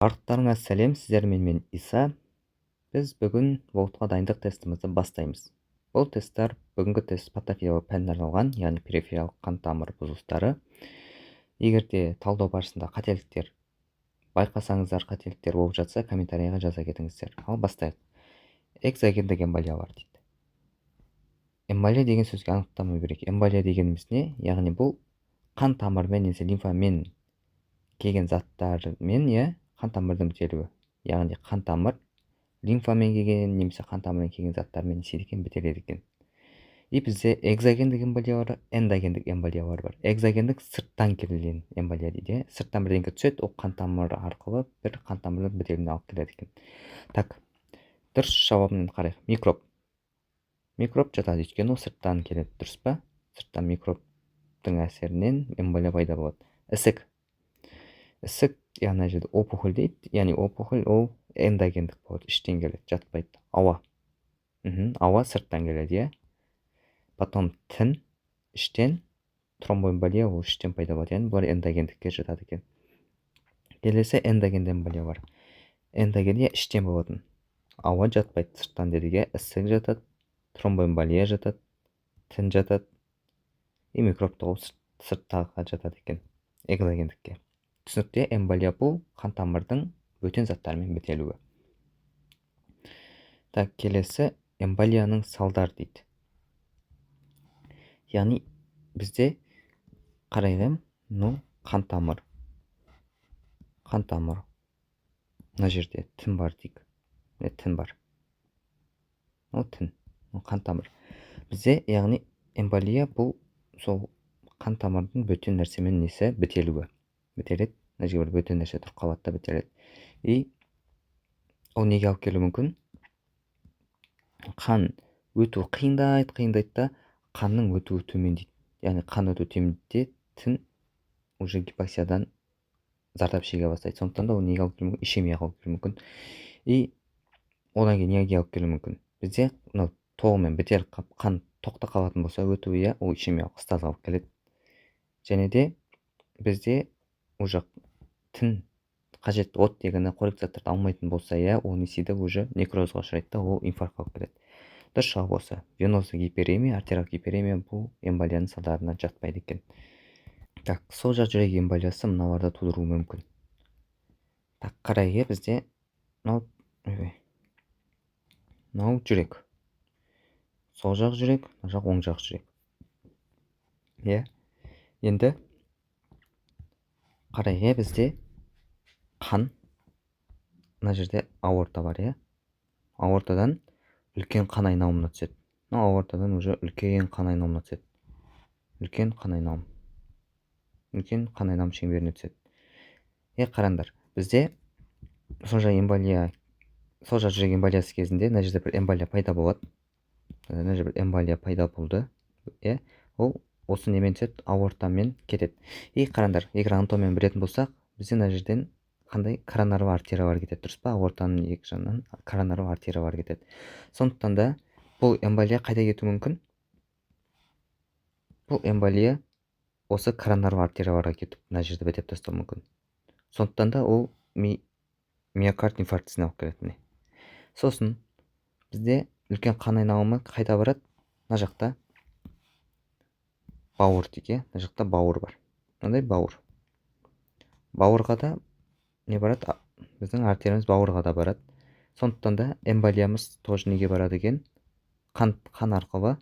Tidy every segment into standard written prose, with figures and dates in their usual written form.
Барлықтарыңа сәлем, сіздермен мен Иса. Біз бүгін вовтқа дайындық тестімізді бастаймыз. Бұл тесттер бүгінгі тест патофилия пәніне арналған, яғни перифериялық қан тамыр бұзылыстары. Егер де талдау барысында қателіктер байқасаңыздар, қателіктер болып жатса, комментарийға жаза кетіңіздер. Ал бастайық. Экзогендік эмболия бар дейді. Эмболия деген сөзге анықтама берейік. Эмболия дегеніміз не? Яғни бұл қан тамырмен немесе лимфамен келген заттармен, қан тамырдың бітелуі. Яғни қан тамыр лимфамен келген немесе қан тамырмен келген заттармен не істейді екен, бітеледі екен. И бізде экзогендік эмболия бар, эндогендік эмболия бар. Экзогендік сырттан келген эмболия дейді. Сырттан бірдеңе түседі, ол қан тамыры арқылы бір қан тамырдың бітелуіне алып келеді екен. Так, дұрыс жауабын қарайық. Микроб жатады, өйткені ол сырттан келеді, дұрыс па? Сырттан микробтың әсерінен эмболия пайда болады. Ісік, яғни жерде опухоль дейді. Яғни опухоль ол эндогендік болады, іштен келеді, жатпайды. Ауа сырттан келеді, Потом тін, іштен, тромбоэмболия ол іштен пайда болады. Яғни бұлар эндогендікке жатады екен. Келесі эндогенді эмболия бар. Эндогендия іштен болатын. Ауа жатпайды, сырттан дедіге, ісік жатады, тромбоэмболия жатады, тін жатады, и микробты ол сырттағы жатады екен, экзогендікке. Түсінікті, эмболия бұл қан тамырдың бөтен заттармен бітелуі. Так, келесі эмболияның салдар дейді. Яғни бізде қарайғым, қан тамыр. Мына жерде тін бар дейік. Тін бар. Қан тамыр. Бізде, яғни эмболия бұл сол қан тамырдың бөтен нәрсемен несі бітелуі. Бітеледі. Мына жерде бөтен нәрсе тұр, қабатта бітеледі. И ол неге алып келуі мүмкін? Қан өту қиындайды да, қанның өтуі төмендейді. Яғни қан өту төмендейді, тін уже гипоксиядан зардап шеге бастайды. Сондықтан да ол неге алып келуі мүмкін? Ишемияға алып келуі мүмкін. И одан кейін неге алып келуі мүмкін? Бізде толығымен бітеліп қалып, қан тоқта қалатын болса өтуі, ол ишемиялық стазға алып келеді. Және де бізде уже тін қажет оттегіні, қорек заттарды алмайтын болса, ол не істейді, уже некрозға ұшырайды, ол инфарктқа алып келеді. Дұрыс жауап осы. Венозды гиперемия, артериялық гиперемия бұл эмболияның салдарына жатпайды екен. Так, сол жақ жүрек эмболиясы мыналарды тудыруы мүмкін. Так, қарайғы бізде мынау жүрек. Сол жақ жүрек, мына жақ оң жақ жүрек. Енді қарайғы бізде қан, мына жерде аорта бар, аортадан үлкен қан айналымына түседі. Аортадан уже үлкен қан айналымына түседі. Үлкен қан айналым шеңберіне түседі. Қараңдар, бізде сол жақ жүрек эмболиясы кезінде мына жерде бір эмболия пайда болады. Мына жерде бір эмболия пайда болды. Ол осы немен түседі, аортамен кетеді. Қараңдар, егер анатомияны білетін болсақ, бізде мына жерден қандай коронарлы артериялар кетеді, дұрыс па? Аортаның екі жағынан коронарлы артериялар кетеді. Сондықтан да бұл эмболия қайда кетуі мүмкін? Бұл эмболия осы коронарлы артерияларға кетіп, мына жерде бітеп тастауы мүмкін. Сондықтан да ол миокард инфарктісіне алып келеді. Сосын бізде үлкен қан айналымы қайда барады? Мына жақта бауыр дейді, мына жақта бауыр бар. Мынандай бауыр. Бауырға да не барады? Біздің артериямыз бауырға да барады. Сондықтан да эмболиямыз тоже неге барады екен? Қан арқылы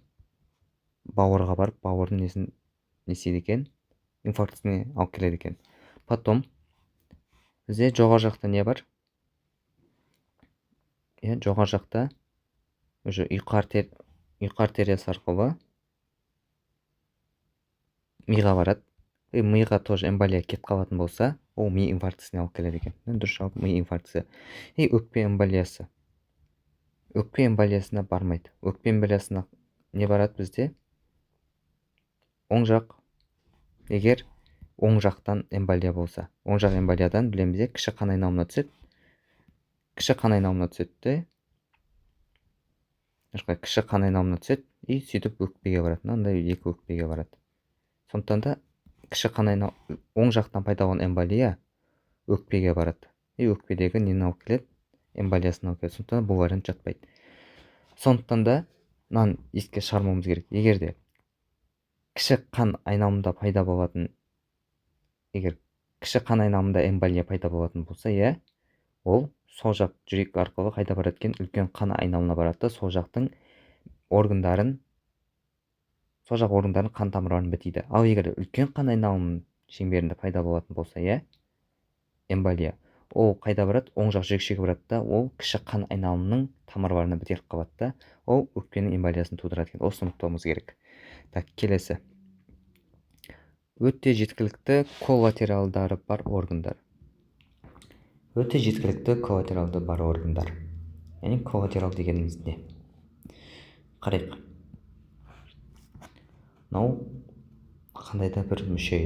бауырға барып, бауырдың несін не істейді екен? Инфарктісіне алып келеді екен. Потом бізде жоғары жақта не бар? Жоғары жақта уже ұйқы артериясы арқылы миға барады. Миға тоже эмболия кетіп қалатын болса, ол ми инфарктісіне алып келеді екен. Дұрыс жауап ми инфарктісі. Өкпе эмболиясы. Өкпе эмболиясына бармайды. Өкпе эмболиясына не барады бізде? Оң жақ. Егер оң жақтан эмболия болса, оң жақ эмболиядан білеміз, кіші қан айналымына түседі. Кіші қан айналымына түседі. Кіші қан айналымына түседі, и сөйтіп өкпеге барады. Мынандай екі өкпеге барады. Сондықтан да кіші қан айналым, оң жақтан пайда болған эмболия өкпеге барады. өкпедегі нені алып келеді, эмболиясын алып келеді. Сондықтан бұл вариант жатпайды. Сондықтан да мынаны еске шығармауымыз керек. Егер де кіші қан айналымында пайда болатын, егер кіші қан айналымында эмболия пайда болатын болса, ол сол жақ жүрек арқылы қайда барады екен, үлкен қан айналымына барады да сол жақ органдарын қан тамырларын бітейді. Ал егер үлкен қан айналымының шеңберінде пайда болатын болса, эмболия, ол қайда барады? Оң жақ жүрекшеге барады да, ол кіші қан айналымының тамырларына бітеліп қалады да, ол өкпенің эмболиясын тудырады екен. Осыны ұмытпауымыз керек. Келесі. Өте жеткілікті коллатералдары бар органдар. Өте жеткілікті коллатералды бар органдар. Яғни коллатерал дегеніміз не? Қарайық. Мынау қандай да бір мүше,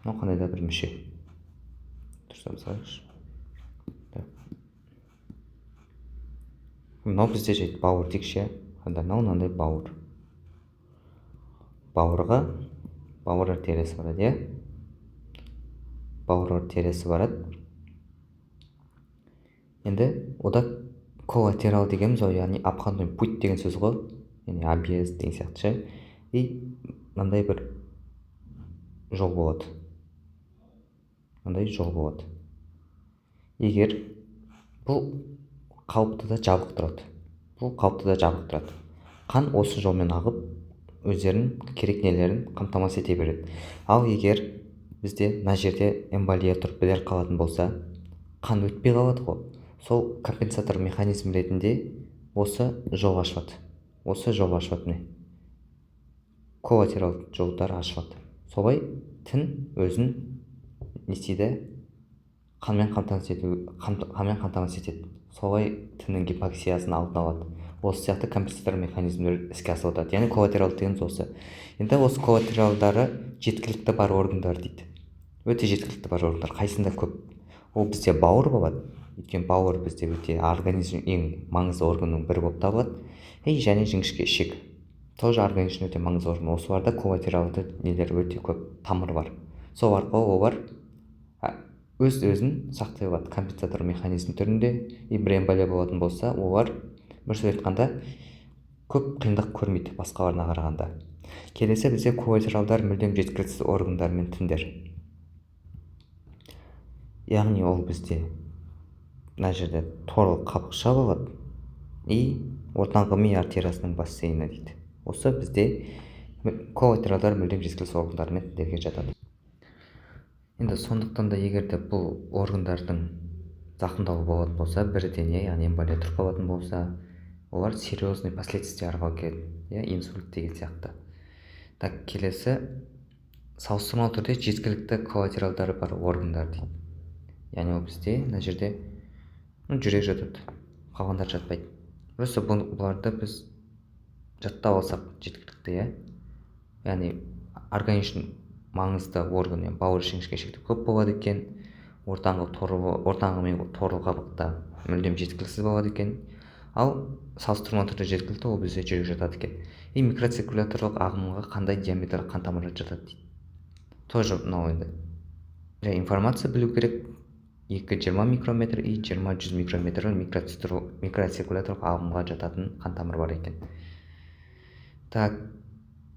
Мынау қандай да бір мүше. Дұрыстап салайықшы. Мынау бізде жайды бауыр дейікші. Мынандай бауыр. Бауырға бауыр артериясы барады, Бауыр артериясы барады. Енді ода коллатерал дегеніміз, яғни обходной путь деген сөз ғой. Яғни объезд деген сияқты. И мынандай бір жол болады. Егер бұл қалыпты да жабық тұрады. Қан осы жолмен ағып, өздерінің керек нелерін қамтамасыз ете береді. Ал егер бізде мына жерде эмболия тұрып бітеліп қалатын болса, қан өтпей қалады ғой. Сол компенсатор механизм ретінде осы жол ашылады. Коллатерал жолдары ашылады. Солай тін өзін не істейді? Қанмен қамтамасыз етеді. Солай тіннің гипоксиясын алдын алады. Осы сияқты компенсатор механизмдер іске асырылады. Яғни коллатерал дегеніміз осы. Енді осы коллатералдары жеткілікті бар органдар дейді. Өте жеткілікті бар органдар. Қайсында көп? Ол бізде бауыр болады. Өйткені бауыр бізде өте организм ең маңызды органның бірі болып табылады. Және жіңішке ішек. Тоже организм өте маңызды орган. Осыларда коллатералды нелер өте көп, тамыр бар. Сол арқылы олар өз-өзін сақтай алады компенсатор механизм түрінде. Бір эмболия болатын болса, олар бір сөз айтқанда көп қиындық көрмейді басқаларына қарағанда. Келесі бізде коллатералдар мүлдем жеткіліксіз органдар мен тіндер. Яғни ол бізде мына жерде торлы қабықша болады и ортаңғы ми артериясының бассейні дейді. Осы бізде коллатералдар мүлдем жеткіліксіз органдар мен тіндерге жатады. Енді сондықтан да егер де бұл органдардың зақымдалу болатын болса, бірден, яғни эмболия тұрып қалатын болса, олар серьезный последствияларға алып келеді, инсульт деген сияқты. Келесі, салыстырмалы түрде жеткілікті коллатералдары бар органдар дейді. Яғни ол бізде мына жерде жүрек жатады, қалғандар жатпайды. Просто бұларды біз жаттап алсақ жеткілікті, яғни организм маңызды орган, бауыр жіңішке ішекте көп болады екен, ортаңғы ми торлы қабықта мүлдем жеткіліксіз болады екен, ал салыстырмалы түрде жеткілікті ол бізде жүрек жатады екен. И микроциркуляторлық ағымға қандай диаметр қан тамырлары жатады дейді. Тоже мынау енді информация білу керек. 2-20 микрометр и 20-100 микрометр микроциркуляторлық ағымға жататын қан тамыр бар екен.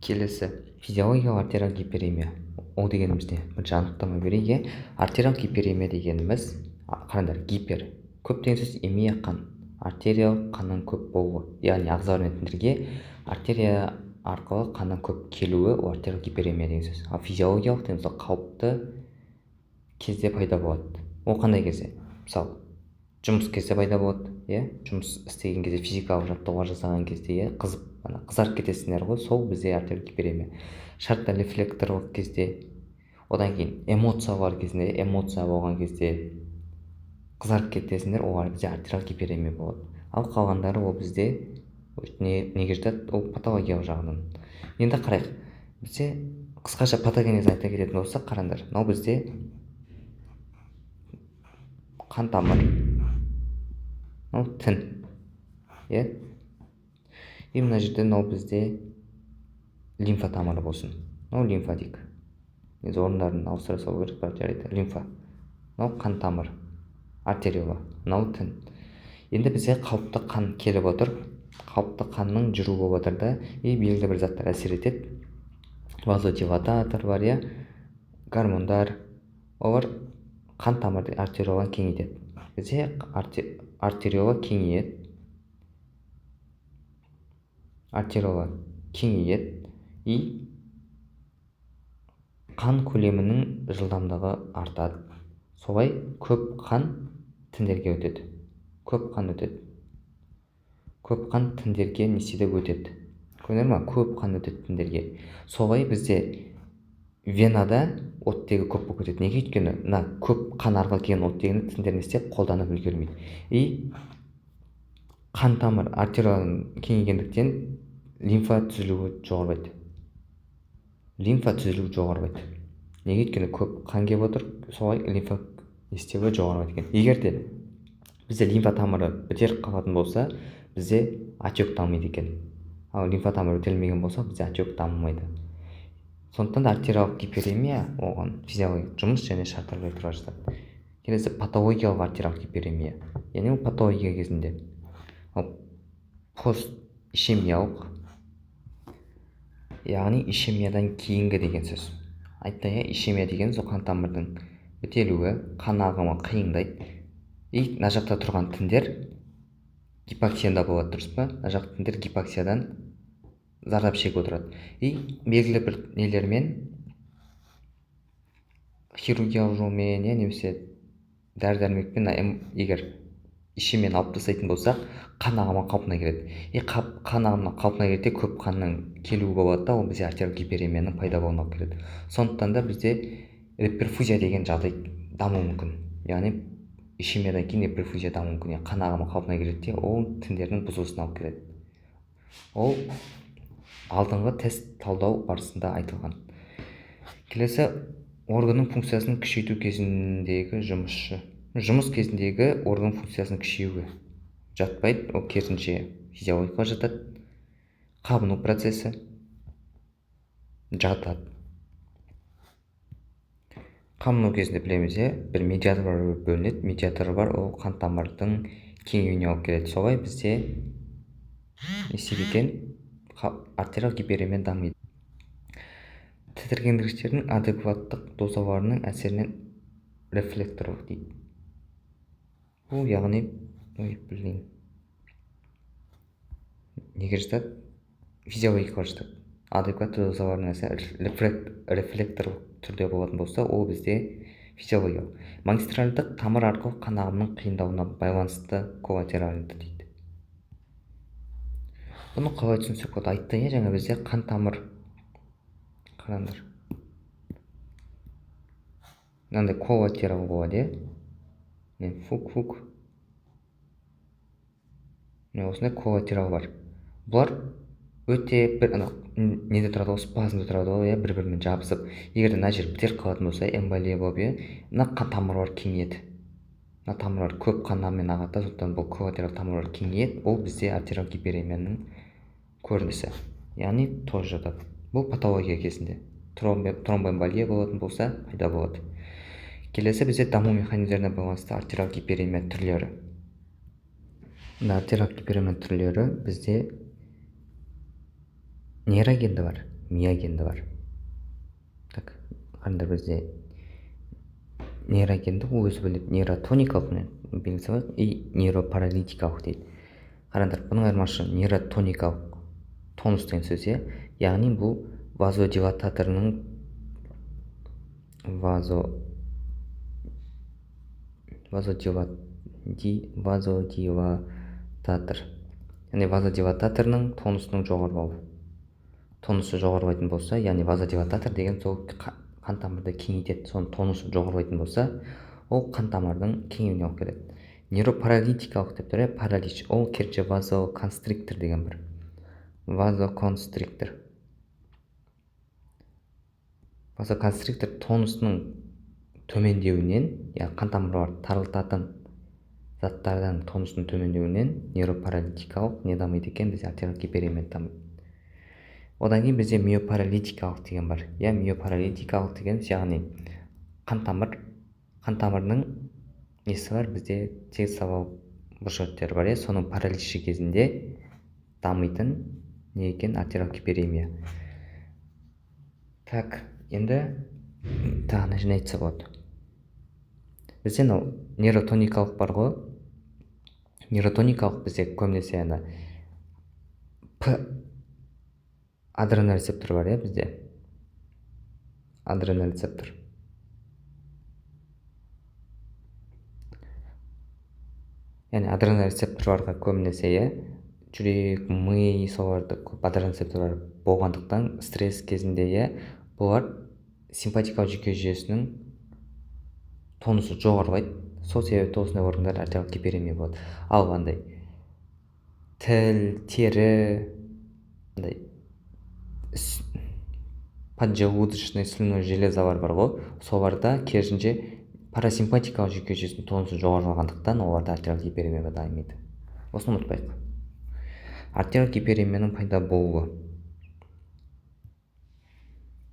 Келесі, физиологиялық артериал гиперемия. Ол дегеніміз не? Бірінші анықтама берейік. Артериал гиперемия дегеніміз, қараңдар, гипер көп деген сөз, эмия қан, артериал қанның көп болуы, яғни ағзалар мен тіндерге артерия арқылы қанның көп келуі, ол артериал гиперемия деген сөз. Ал физиологиялық деген сөз қауіпті кезде пайда болады. Ол қандай кезде? Мысалы, жұмыс кезде пайда болады, жұмыс істеген кезде, физикалық жаттығулар жасаған кезде, қызарып кетесіңдер ғой, сол бізде артериал гиперемия. Шартты рефлекторлық кезде, одан кейін эмоциялар кезінде, эмоция болған кезде қызарып кетесіңдер, олар бізде артериал гиперемия болады. Ал қалғандары ол бізде неге жатады? Ол патологиялық жағынан. Енді қарайық. Бізде қысқаша патогенезін айта кететін болсақ, қараңдар. Мынау бізде қан тамыр, мынау тін. И мына жерде мынау бізде лимфа тамыры болсын. Мынау лимфатик. Орындарын ауыстыра салу керек, жарайды. Лимфа. Мынау қан тамыр. артериола, мынау тін. Енді бізде қалыпты қан келіп отыр, қалыпты қанның жүру болып отыр да, белгілі бір заттар әсер етеді. Вазодилататор бар, гормондар, олар қан тамырды артериоланы кеңейтеді. Бізде артериола кеңейеді, и қан көлемінің жылдамдығы артады. Солай көп қан тіндерге өтеді. Көп қан тіндерге не істейді, өтеді. Көрдіңдер ма? Көп қан өтеді тіндерге. Солай бізде венада оттегі көп болып кетеді. Неге? Өйткені мына көп қан арқылы келген оттегіні тіндер не істеп қолданып үлгермейді. И қан тамыр артериоланың кеңейгендіктен лимфа түзілуі жоғарылайды. Неге? Өйткені көп қан келіп отыр, солай лимфа істеуі жоғарылайды екен. Егер де бізде лимфа тамыры бітеліп қалатын болса, бізде отек дамиды екен. Ал лимфа тамыры бітелмеген болса, бізде отек дамымайды. Сондықтан да артериялық гиперемия оған физиологиялық жұмыс және шарттар тура жатады. Келесі патологиялық артериялық гиперемия. Яғни ол патология кезінде. Ал постишемиялық, яғни ишемиядан кейінгі деген сөз. Айтты, ишемия деген сол қан тамырдың бітелуі, қан ағымы қиындайды. И мына жақта тұрған тіндер гипоксияда болады, дұрыс па? Мына жақта тіндер гипоксиядан зардап шегіп отырады. И белгілі бір нелермен, хирургиялық жолмен, немесе дәрі-дәрмекпен, егер ишемияны алып тастайтын болсақ, қан ағымы қалпына келеді. И қан ағымы қалпына келеді, көп қанның келуі болады да, ол бізде артериялық гиперемияның пайда болуына алып келеді. Сондықтан да бізде реперфузия деген жағдай дамуы мүмкін. Яғни ишемиядан кейін реперфузия дамуы мүмкін. Қан ағымы қалпына келеді, ол тіндердің бұзылысына алып келеді. Ол алдыңғы тест талдау барысында айтылған. Келесі органның функциясын күшейту кезіндегі жұмыс кезіндегі орган функциясының күшеюі жатпайды, ол керісінше физиологияға жатады. Қабыну процесі жатады. Қабыну кезінде білеміз, бір медиатор бөлінеді. Медиатор бар, ол қан тамырдың кеңеюіне алып келеді. Солай бізде есебекен артериялық гиперемия дамиды. Тітіркендіргіштердің адекваттық дозаларының әсерінен рефлекторлық дейді. Бұл яғни неге жатады? Физиологияға жатады. Адекватты дозаларының әсері рефлекторлық түрде болатын болса, ол бізде физиологиялық. Магистральдық тамыр арқылы қан ағымының қиындауына байланысты коллатеральды дейді. Бұны қалай түсінсек болады? Айтты, жаңа бізде қан тамыр, қараңдар, мынандай коллатерал болады, фук. Осындай коллатерал бар. Бұлар өте бір неде тұрады, спазмда тұрады, бір-бірімен жабысып. Егер мына жер бітеліп қалатын болса, эмболия болып, мына қан тамырлар кеңейеді. Мына тамырлар көп қанмен ағады, сондықтан бұл коллатерал тамырлар кеңейеді. Ол бізде артериялық гиперемияның көрінісі. Яғни тоже жатады. Бұл патология кезінде. Тромбоэмболия болатын болса, пайда болады. Келесі бізде даму механизмдеріне байланысты артериялық гиперемия түрлері. Артериялық гиперемия түрлері бізде нейрогенді бар, миогенді бар. Так, қараңдар, бізде нейрогенді өзі бөлінеді. Нейротоникалық белгісі бар, и нейропаралитикалық дейді. Қараңдар, бұның айырмашылығы нейротоникалық тонус деген сөз, яғни бұл вазодилататорның вазодилататорның тонусының жоғарылауы. Тонусы жоғарылайтын болса, яғни вазодилататор деген сол қан тамырды кеңейтеді. Соның тонусы жоғарылайтын болса, ол қан тамырдың кеңеюіне алып келеді. Нейропаралитикалық деп тұр, паралич, ол керісінше вазоконстриктор деген бір. Вазоконстриктор тонусының төмендеуінен, қан тамырлар тарылтатын заттардан тонусының төмендеуінен нейропаралитикалық не дамиды екен, бізде артериялық гиперемия дамиды. Одан кейін бізде миопаралитикалық деген бар. Миопаралитикалық деген, яғни қан тамырының несі бар, бізде тегіс сабау бұлшықеттері бар, соның параличі кезінде дамитын не екен? Артериялық гиперемия. Так, енді тағы не айтса болады. Бізде нейротоникалық бар ғой. Нейротоникалық бізде көбінесе П адреналин рецептор бар, бізде. Адреналин рецептор. Яғни адреналин рецепторларға көбінесе жүрек, ми, соларда көп адреналин рецепторлар болғандықтан стресс кезінде бұлар симпатикалық жүйке жүйесінің тонусы жоғарылайды. Сол себепті осындай органдар артериялық гиперемия болады. Ал андай тіл, тері, поджелудочный слюнной железалар бар ғой, соларда керісінше парасимпатикалық жүйке жүйесінің тонусы жоғарылағандықтан оларда артериялық гиперемия дамиды. Осыны ұмытпайық. Артериялық гиперемияның пайда болуы.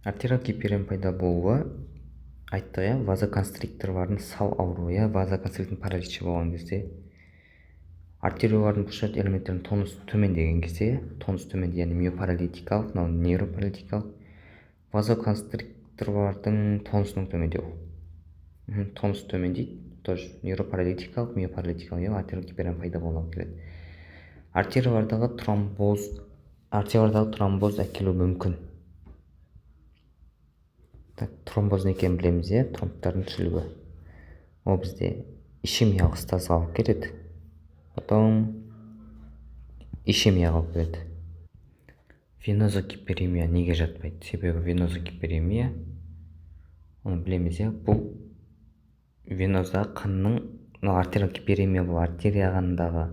Артериялық гиперемия пайда болуы айттық, вазоконстрикторлардың сал ауруы, вазоконстриктор параличі болған кезде, артериялардың бұлшық элементтерінің тонусы төмендеген кезде, яғни миопаралитикалық, нейропаралитикалық, вазоконстрикторлардың тонусының төмендеуі. Тонус төмендейді, тоже нейропаралитикалық, миопаралитикалық, артериялық гиперемия пайда болуға келеді. Артериялардағы тромбоз әкелуі мүмкін. Тромбоз не екенін білеміз, тромбтардың түзілуі. Ол бізде ишемиялық стазға алып келеді. Потом ишемияға алып келеді. Венозогиперемия неге жатпайды? Себебі венозогиперемия, оны білеміз, бұл веноздағы қанның, артериялық гиперемия бұл артерия ағымындағы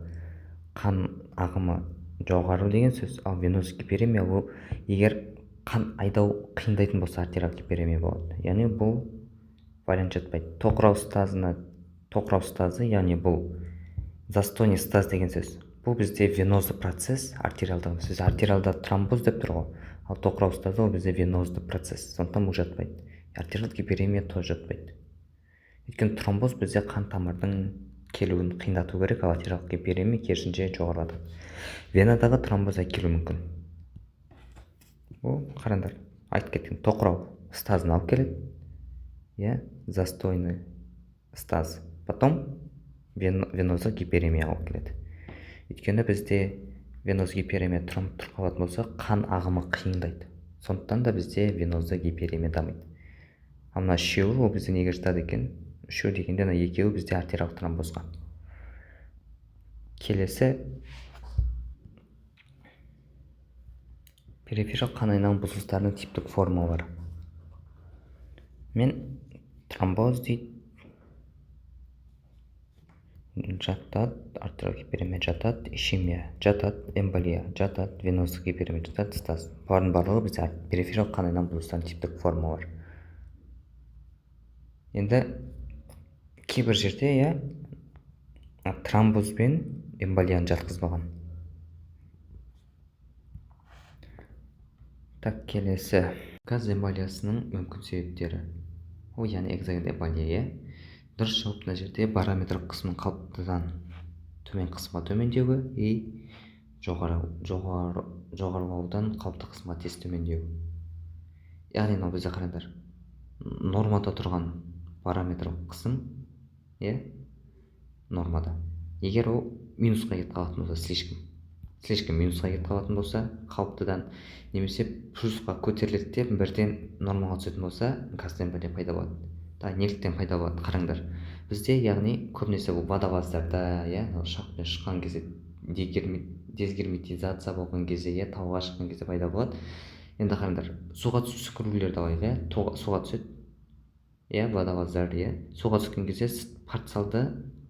қан ағымы жоғары деген сөз. Ал венозогиперемия бұл егер қан айдау қиындайтын болса артериялық гиперемия болады. Яғни бұл вариант жатпайды. Тоқырау стазы, яғни бұл застойный стаз деген сөз. Бұл бізде венозды процесс, артериалдағы сөз. Артериалда тромбоз деп тұр ғой. Ал тоқырау стазы ол бізде венозды процесс. Сондықтан бұл жатпайды. Артериялық гиперемия тоже жатпайды. Өйткені тромбоз бізде қан тамырдың келуін қиындату керек, ал артериялық гиперемия керісінше жоғарылады. Венадағы тромбоз әкелуі мүмкін. Ол қараңдар, айтып кеткен тоқырау стазын алып келеді, застойный стаз. Потом венозы гиперемия алып келеді. Өйткені бізде венозы гиперемия тромб тұрқалатын болса, қан ағымы қиындайды. Сондықтан да бізде венозы гиперемия дамиды. Ал мына үшеуі ол бізде неге жатады екен? Үшеу дегенде екеуі бізде артериялық тромбозға. Келесі перифериялық қан айналым бұзылыстарының типтік формалары. Мен тромбоз дейді, жатады, артериялық гиперемия жатады, ишемия жатады, эмболия жатады, венозды гиперемия жатады, стаз. Бұлардың барлығы бізде перифериялық қан айналым бұзылыстарының типтік формалары. Енді кейбір жерде тромбоз бен эмболияны жатқызбаған. Так, келесі газ эмболиясының мүмкін себептері. Ол яғни экзоген эмболия. Дұрыс жауап мына жерде барометрлік қысымның қалыптыдан төмен қысымға төмендеуі и жоғарылаудан қалыпты қысымға тез төмендеуі. Яғни мынау бізде қараңдар, нормада тұрған параметрлік қысым, нормада. Егер ол минусқа кетіп қалатын болса, слишком минусқа кетіп қалатын болса, қалыптыдан немесе плюсқа көтеріледі деп бірден нормаға түсетін болса, газ эмболия пайда болады. Неліктен пайда болады? Қараңдар. Бізде яғни көбінесе бұл водоваздарда, ұшақпен шыққан кезде, дезгерметизация болған кезде, тауға шыққан кезде пайда болады. Енді қараңдар, суға түскірулерді алайық, суға түседі. Водоваздар, суға түскен кезде парциалды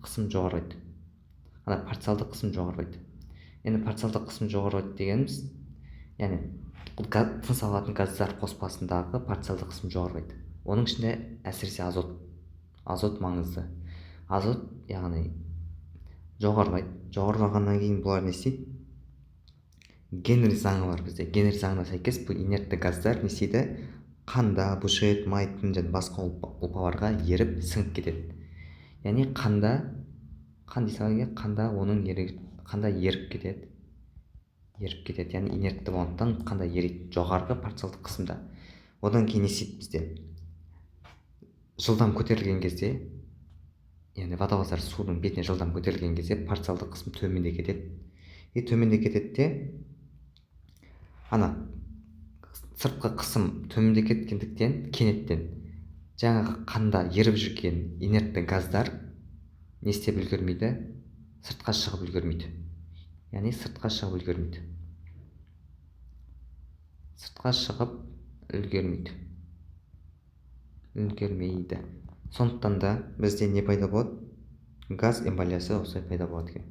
қысым жоғарылайды. Парциалды қысым жоғарылайды. Енді парциалды қысым жоғарылайды дегеніміз, яғни тыныс алатын газдар қоспасындағы парциалды қысым жоғарылайды. Оның ішінде әсіресе азот маңызды. Азот, яғни жоғарылайды. Жоғарылағаннан кейін бұлар не істейді? Генри заңы бар бізде. Генри заңына сәйкес бұл инертті газдар не істейді? Қанда, бұлшық ет, майтын және басқа ұлпаларға еріп сіңіп кетеді. яғни қан дейсің, қанда оның қанда еріп кетеді, яғни инертті болғандықтан қанда ериді жоғарғы парциалдық қысымда. Одан кейін не істейді бізде? Жылдам көтерілген кезде, яғни водолаздар судың бетіне жылдам көтерілген кезде парциалдық қысым төменде кетеді. Төменде кетеді де, ана сыртқы қысым төменде кеткендіктен кенеттен жаңағы қанда еріп жүрген инертті газдар не істеп үлгермейді? Сыртқа шығып үлгермейді. Яғни сыртқа шығып үлгермейді. Сондықтан да бізде не пайда болады? Газ эмболиясы осылай пайда болады екен.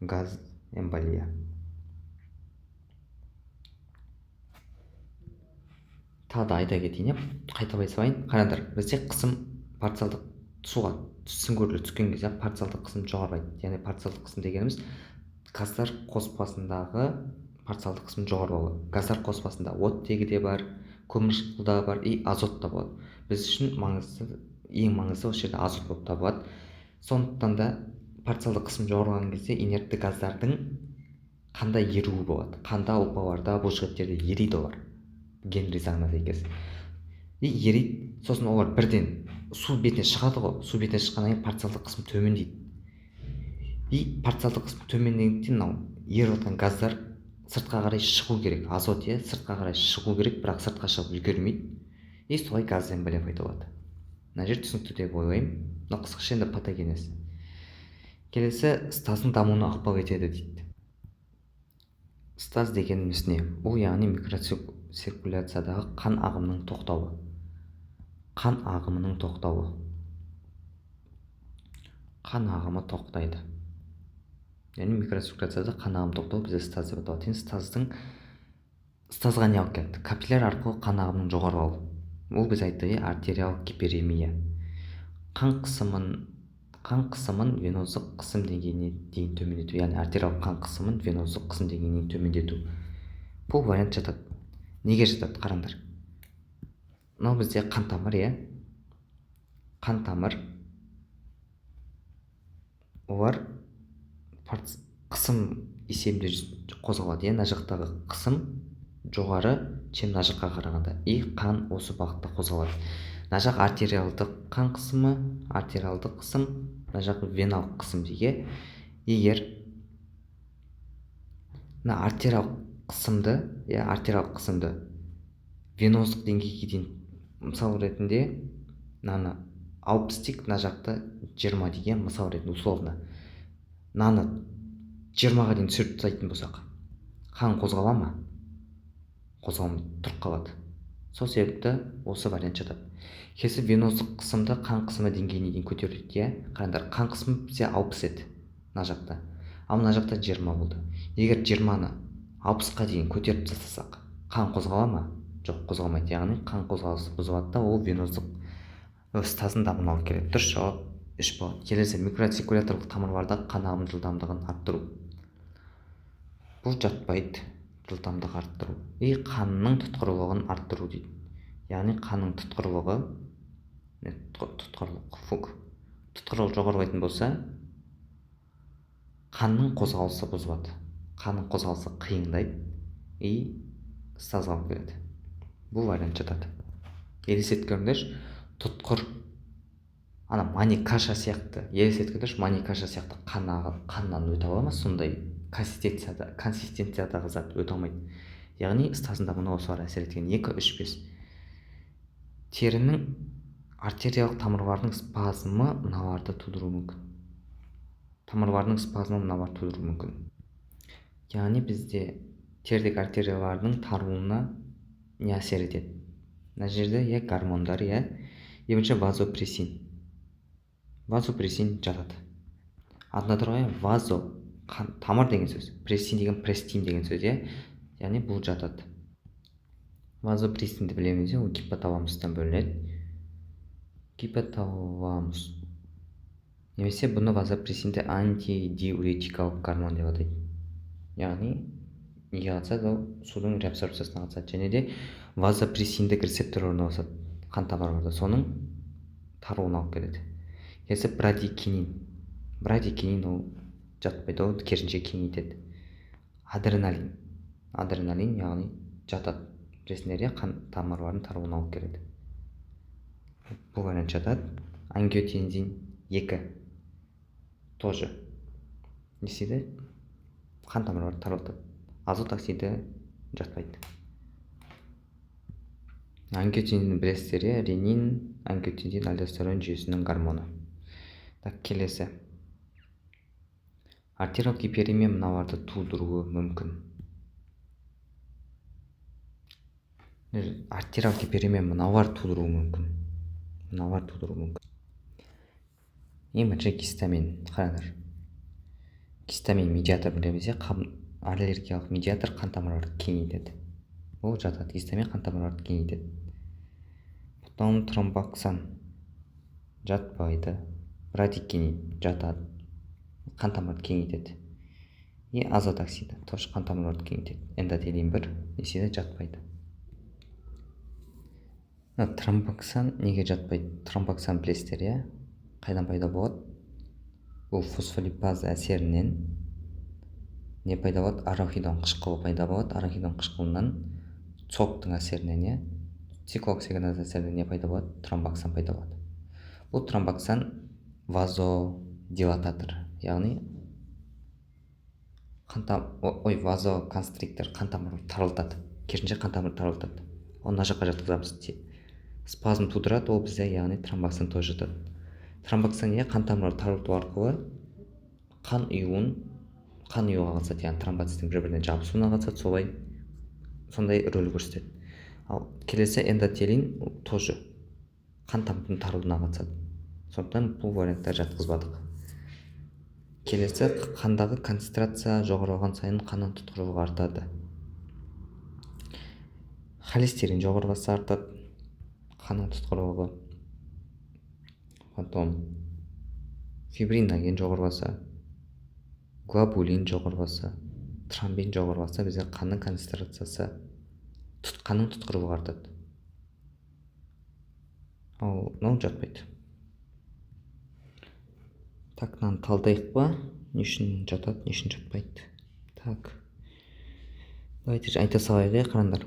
Газ эмболия. Тағы да айта кетейін, қайталай салайын. Қараңдар, бізде қысым парциалдық суға сүңгуірлер түскен кезде парциалдық қысым жоғарылайды. Яғни парциалдық қысым дегеніміз газдар қоспасындағы парциалдық қысым жоғары болады. Газдар қоспасында оттегі де бар, көмірқышқыл да бар, азот та болады. Біз үшін ең маңызды осы жерде азот болып табылады. Сондықтан да парциалдық қысым жоғарылаған кезде инертті газдардың қанда еруі болады. Қанда, ұлпаларда, бұлшықеттерде ериді олар. Генри заңына сәйкес. Ериді, сосын олар бірден су бетіне шығады ғой. Су бетіне шыққаннан кейін парциалдық қысым төмендейді. Парциалдық қысым төмендегендіктен мынау еріп жатқан газдар сыртқа қарай шығу керек. Азот сыртқа қарай шығу керек, бірақ сыртқа шығып үлгермейді. Солай газ эмболия пайда болады. Мына жер түсінікті деп ойлаймын. Мына қысқаша енді патогенез. Келесі, стаздың дамуына ықпал етеді дейді. Стаз дегеніміз не? Бұл яғни микроциркуляциядағы қан ағымының тоқтауы. Қан ағымы тоқтайды. Яғни микроциркуляцияда қан ағымы тоқтауы бізде стаз деп аталады. Стазға не алып келді? Капилляр арқылы қан ағымының жоғарылауы. Ол біз айтты, артериялық гиперемия. Қан қысымын веноздық қысым деңгейіне дейін төмендету, яғни артериялық қан қысымын веноздық қысым деңгейіне төмендету. Бұл вариант жатады. Неге жатады? Қараңдар. Мынау бізде қан тамыр, қан тамыр. Олар қысым есебінде қозғалады. Мына жақтағы қысым жоғары, чем мына жаққа қарағанда. Қан осы бағытта қозғалады. Мына жақ артериалдық қан қысымы, артериалдық қысым, мына жақ веналық қысым дейге. Егер мына артериалдық қысымды веноздық деңгейге дейін мысал ретінде мынаны 60 дейік, мына жақты 20 деген мысал ретінде условно. Мынаны 20-ға дейін түсіріп тастайтын болсақ, қан қозғала ма? Қозғалмайды, тұрып қалады. Сол себепті осы вариант жатады. Келесі веноздық қысымды қан қысымы деңгейіне дейін көтеріледі. Қараңдар, қан қысымы бізде 60 еді мына жақта. Ал мына жақта 20 болды. Егер 20-ны 60-қа дейін көтеріп тастасақ, қан қозғала ма? Жоқ, қозғалмайды. Яғни қан қозғалысы бұзылады да, ол веноздық стаздың дамуына алып келеді. Дұрыс жауап 3 болады. Келесі, микроциркуляторлық тамырларда қан ағымының жылдамдығын арттыру. Бұл жатпайды. Жылдамдық арттыру. Қанның тұтқырлығын арттыру дейді. Яғни қанның тұтқырлығы жоғарылайтын болса, қанның қозғалысы бұзылады. Қанның қозғалысы қиындайды, стазға алып келеді. Бұл вариант жатады. Елестеткендер тұтқыр, мани каша сияқты, қаннан өте ала ма? Сондай консистенциядағы зат өте алмайды. Яғни стазында мұны осылар әсер еткен. 2, 3, 5. Терінің артериялық тамырларының спазмы мыналарды тудыруы мүмкін. Яғни бізде тердегі артериялардың таруына не әсер етеді? Мына жерде гормондар, екінші вазопрессин. Вазопрессин жатады. Атында тұр вазо, тамыр деген сөз. Прессин деген престин деген сөз, яғни бұл жатады. Вазопрессинді білеміз, ол гипоталамустан бөлінеді. Гипоталамус. Немесе бұны вазопрессинді антидиуретикалық гормон деп атайды. Яғни неге қатысады? Ол судың реабсорбциясына қатысады. Және де вазопрессиндік рецептор орналасады қан тамырларда, соның таруына алып келеді. келесі брадикинин ол жатпайды, ол керісінше кеңейтеді. Адреналин яғни жатады, білесіңдер иә, қан тамырлардың тарылуына алып келеді. Бұл вариант жатады. Ангиотензин 2 тоже не істейді, қан тамырларды тарылтады. Азот оксиді жатпайды. Ангиотензин білесіздер иә, ренин, ангиотензин, альдостерон жүйесінің гормоны. Так, келесі. Артериялық гиперемия мыналарды тудыруы мүмкін. Артериялық гиперемия мыналар тудыруы мүмкін. Ең бірінші гистамин, қараңдар. Гистамин медиатор білеміз иә, аллергиялық медиатор қан тамырларды кеңейтеді. Ол жатады, гистамин қан тамырларды кеңейтеді. Потом тромбоксан жатпайды. Брадикинин жатады, қан тамырларды кеңейтеді. И азот оксиді тоже қан тамырларды кеңейтеді. Эндотелин 1 еседе жатпайды. Тромбоксан неге жатпайды? Тромбоксан білесіздер иә, қайдан пайда болады? Бұл фосфолипаз әсерінен не пайда болады? Арахидон қышқылы пайда болады. Арахидон қышқылынан соктың әсерінен иә, циклооксигеназ әсерінен не пайда болады? Тромбоксан пайда болады. Бұл тромбоксан вазодилататор, яғни вазоконстриктор, қан тамырды тарылтады, керісінше қан тамырды тарылтады. Оны мына жаққа жатқызамыз. Спазм тудырады, ол бізде яғни тромбоксан тоже жатады. Тромбоксан иә, қан тамырларды тарылту арқылы қан ұюға қатысады, яғни тромбоциттің бір-біріне жабысуына қатысады, сондай рөл көрсетеді. Ал келесі эндотелин тоже қан тамырдың тарылуына қатысады. Сондықтан бұл варианттар жатқызбадық. Келесі, қандағы концентрация жоғарылаған сайын қанның тұтқырлығы артады. Холестерин жоғарыласа артады қанның тұтқырлығы. Потом фибриноген жоғарыласа, глобулин жоғарыласа, тромбин жоғарыласа, бізде қанның концентрациясы, қанның тұтқырлығы артады. Ал мынау жатпайды. Так, мынаны талдайық па? Не үшін жатады, не үшін жатпайды? Так, давайте айта салайық иә, қараңдар.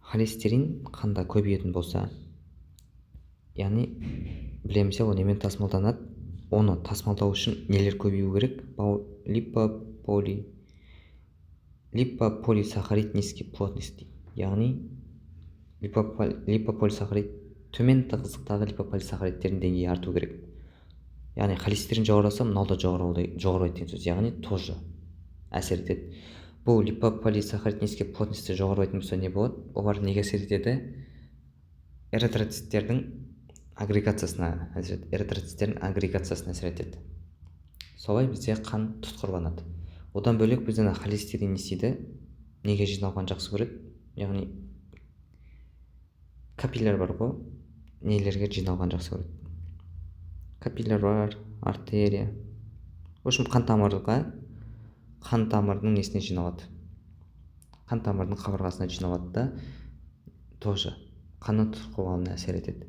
Холестерин қанда көбейетін болса, яғни білеміз ол немен тасымалданады? Оны тасымалдау үшін нелер көбею керек? Липополисахарид низкий плотности, яғни липополисахарид төмен тығыздықтағы липополисахаридтердің деңгейі арту керек. Яғни холестерин жоғарыласа, мынау да жоғарылайды деген сөз, яғни тоже әсер етеді. Бұл липополисахарид низкий плотности жоғарылайтын болса не болады? Олар неге әсер етеді? Эритроциттердің агрегациясына әсер етеді. Солай бізде қан тұтқырланады. Одан бөлек бізден холестерин не істейді? Неге жиналған жақсы көреді? Яғни капилляр бар ғой, нелерге жиналған жақсы көреді? Капилляр бар, артерия. В общем, қан тамырдың несіне жиналады? Қан тамырдың қабырғасына жиналады да, тоже қанның тұтқырлануына әсер етеді.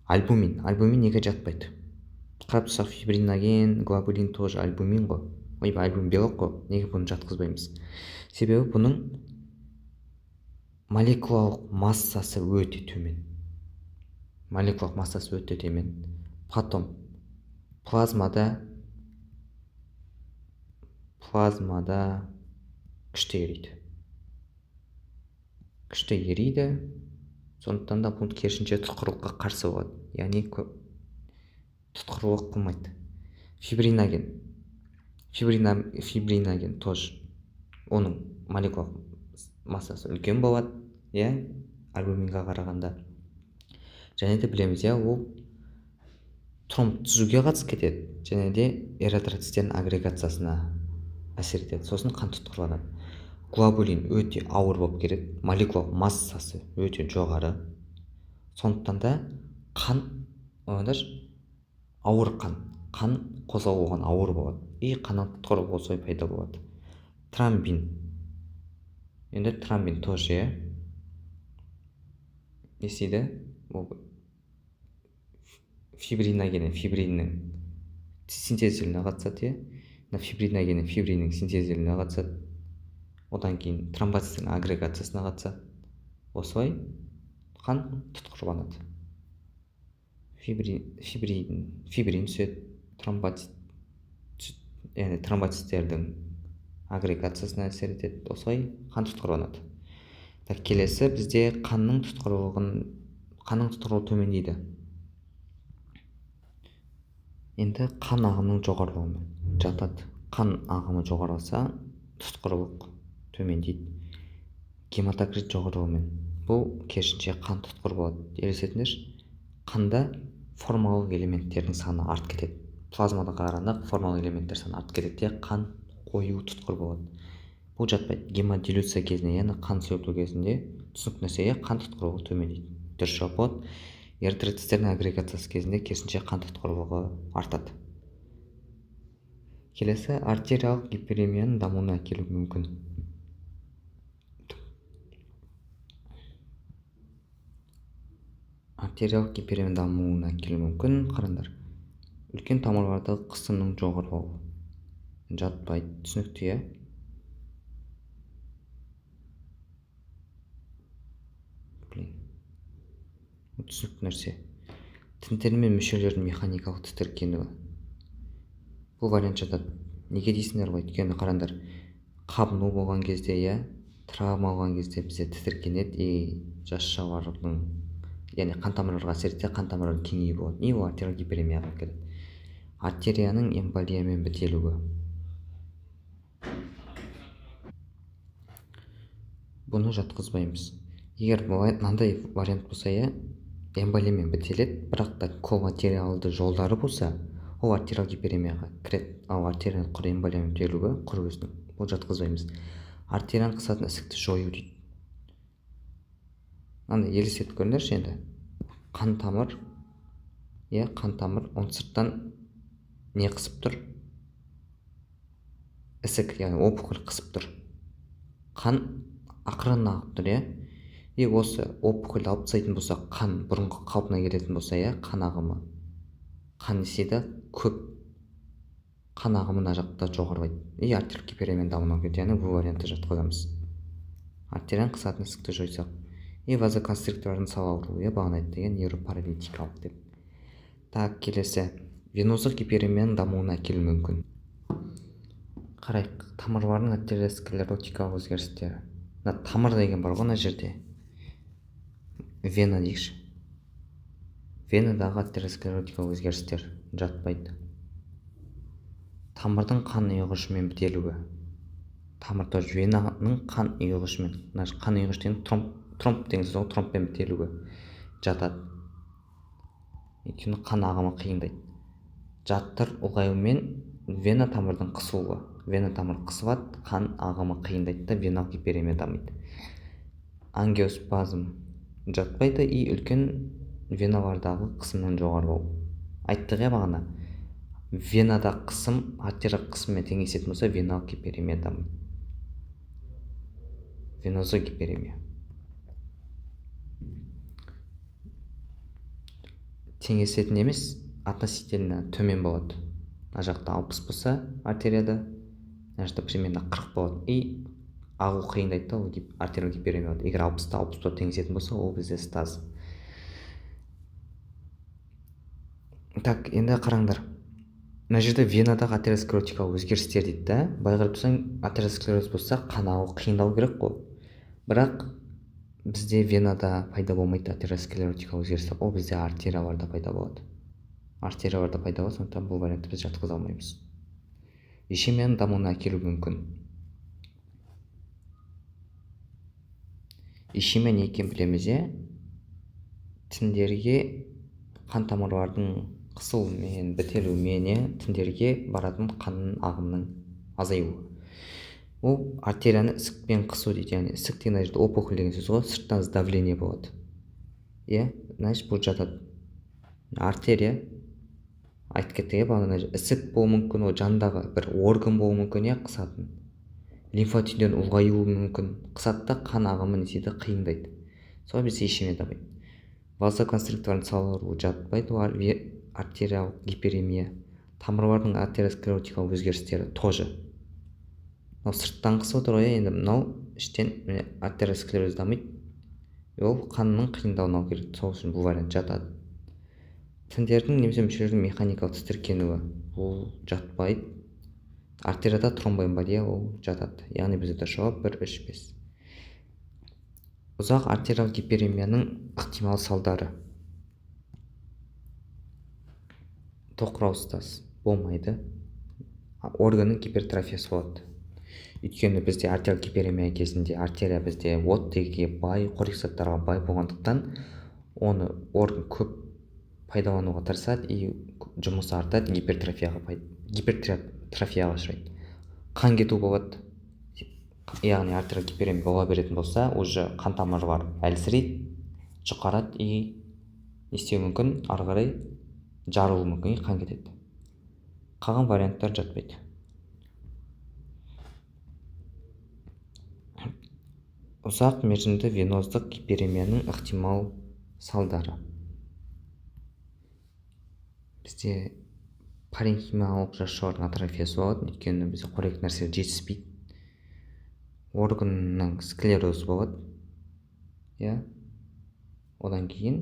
Альбумин неге жатпайды? Қарап тұрсақ, фибриноген, глобулин тоже альбумин ғой. Альбумин белок қой. Неге бұны жатқызбаймыз? Себебі бұның молекулалық массасы өте төмен. Потом плазмада күшті ериді. Сондықтан да бұл керісінше тұтқырлыққа қарсы болады. Яғни тұтқырлық қылмайды. Фибриноген тоже, оның молекулалық массасы үлкен болады, альбуминға қарағанда. Және де білеміз, ол тромб түзуге қатысып кетеді, және де эритроциттердің агрегациясына әсер етеді. Сосын қан тұтқырланады. Глобулин өте ауыр болып келеді, молекулалық массасы өте жоғары. Сондықтан да ауыр қан қозғалу оған ауыр болады. И қанның тұтқырлығы осылай пайда болады. Тромбин тоже не істейді? фибриннің синтезделуіне қатысады, мына фибриннің синтезделуіне қатысады, одан кейін тромбоциттің агрегациясына қатысады. Осылай қан тұтқырланады. Фибрин түседі, яғни тромбоциттердің агрегациясына әсер етеді. Осылай қан тұтқырланады. Келесі бізде қанның тұтқырлығы төмендейді. Енді қан ағымының жоғарылауымен жатады. Қан ағымы жоғарыласа, тұтқырлық төмендейді. Гематокрит жоғарылауымен бұл керісінше қан тұтқыр болады. Елестетіңдерші, қанда формалық элементтердің саны артып кетеді. Плазмада қарағанда формалық элементтер саны артып кетеді, қан қою тұтқыр болады. Бұл жатпайды. Гемодилюция кезінде, яғни қан сұйылту кезінде түсінікті нәрсе, қан тұтқырлығы төмендейді. Дұрыс жауап болады. Эритроциттердің агрегациясы кезінде керісінше қан тұтқырлығы артады. Келесі артериялық гиперемияның дамуына әкелуі мүмкін. Артериялық гиперемия дамуына әкелуі мүмкін. Қараңдар, үлкен тамырлардағы қысымның жоғарылауы жатпайды. Түсінікті, түсінікті нәрсе. Тіндер мен мүшелердің механикалық тітіркенуі. Бұл вариант жатады. Неге дейсіңдер ғой? Өйткені қараңдар, қабыну болған кезде, травма болған кезде бізде тітіркенеді, жасушалардың, яғни қан тамырларға әсер етсе, қан тамырлардың кеңеюі болады. Ол артериялық гиперемияға алып келеді. Артерияның эмболиямен бітелуі. Бұны жатқызбаймыз. Егер мынандай вариант болса, эмболиямен бітеледі, бірақ та коллатералды жолдары болса, ол артериялық гиперемияға кіреді. Ал артерияның құр эмболиямен бітелуі құр өзінің. Бұл жатқызбаймыз. Артерияны қысатын ісікті жою дейді. Елестетіп көріңдерші енді. Қан тамыр, оны сырттан не қысып тұр? Ісік, яғни опухоль қысып тұр. Қан ақырын ағып тұр, осы опухольді алып тастайтын болса, қан бұрынғы қалпына келетін болса, қан ағымы, қан еседі көп, қан ағымы мына жақта жоғарылайды. Артериялық гиперемияның дамуына келеді, яғни бұл вариантты жатқызамыз. Артерияны қысатын ісікті жойсақ. Вазоконстрикторлардың сал ауруы, бағана айтты, невропаралитикалық деп. Келесі, венозық гиперемияның дамуына әкелуі мүмкін. Қарайық, тамырлардың атеросклеротикалық өзгерістері. Тамыр деген бар ғой, мына жерде. Вена дейікші. Венадағы атеросклеротикалық өзгерістер жатпайды. Тамырдың қан ұйғышымен бітелуі. Тамыр тоже венаның қан ұйғышымен. Қан ұйғыш деген тромб деген сөз, тромбпен бітелуі жатады. Өйткені қан ағымы қиындайды. Жаттыр ұлғаюымен вена тамырдың қысылуы. Вена тамыр қысылады, қан ағымы қиындайды да веналық гиперемия дамиды. Ангиоспазм жатпайды, үлкен веналардағы қысымның жоғарылауы. Айттық бағана, венада қысым артериялық қысыммен теңесетін болса, веналық гиперемия дамиды. Венозық гиперемия. Теңесетін емес, относительно төмен болады. Мына жақта 60 болса артерияда, мына жақта примерно 40 болады. Ағу қиындайды да, ол артериялық гиперемия болады. Егер 60-та теңесетін болса, ол бізде стаз. Енді қараңдар. Мына жерде венадағы атеросклеротикалық өзгерістер дейді. Былай қарап тұрсаң, атеросклероз болса, қан ағу қиындау керек қой. Бірақ бізде венада пайда болмайды атеросклеротикалық өзгерістер. Ол бізде артерияларда пайда болады. Сондықтан бұл вариантты біз жатқыза алмаймыз. Ишемияның дамуына әкелуі мүмкін. Ишемия не екенін білеміз, тіндерге қан тамырлардың қысылуымен, бітелуімен тіндерге баратын қан ағымының азаюы. Ол артерияны ісікпен қысу дейді, яғни ісік деген жерде опухоль деген сөз ғой, сырттан давление болады. Значит, бұл жатады. Артерия айтып кеттік, бағана ісік болуы мүмкін, ол жандағы бір орган болуы мүмкін, қысатын. Лимфотиден ұлғаюы мүмкін, қысатта қан ағымы неседі қиындайды. Солай бізде ишемия дамиды. Вазоконстрикторлардың сал ауруы жатпайды, артериялық гиперемия, тамырлардың артериосклеротикалық өзгерістері тоже. Мынау сырттан қысып отыр ғой, енді мынау іштен міне артериосклероз дамиды. Ол қанның қиындауына алып келеді. Сол үшін бұл вариант жатады. Тіндердің немесе мүшелердің механикалық тітіркенуі бұл жатпайды. Артерияда тромбоэмболия ол жатады. Яғни бізде жауап 1, 3, 5. Ұзақ артериялық гиперемияның ықтимал салдары. Тоқырау ұстаз болмайды. Органның гипертрофиясы болады. Өйткені бізде артериялық гиперемия кезінде артерия бізде оттегіге бай, қорек заттарға бай болғандықтан оны орган көп пайдалануға тырысады и жұмысы артады, гипертрофияға ұшырайды. Қан кету болады. Яғни артериялық гиперемия бола беретін болса, уже қан тамырлар әлсірейді, жұқарады и не істеуі мүмкін, ары қарай жарылуы мүмкін, қан кетеді. Қалған варианттар жатпайды. Ұзақ мерзімді веноздық гиперемияның ықтимал салдары. Бізде паренхималық жасушалардың атрофиясы болады, өйткені бізде қорек нәрсе жетіспейді. Органның склерозы болады. Одан кейін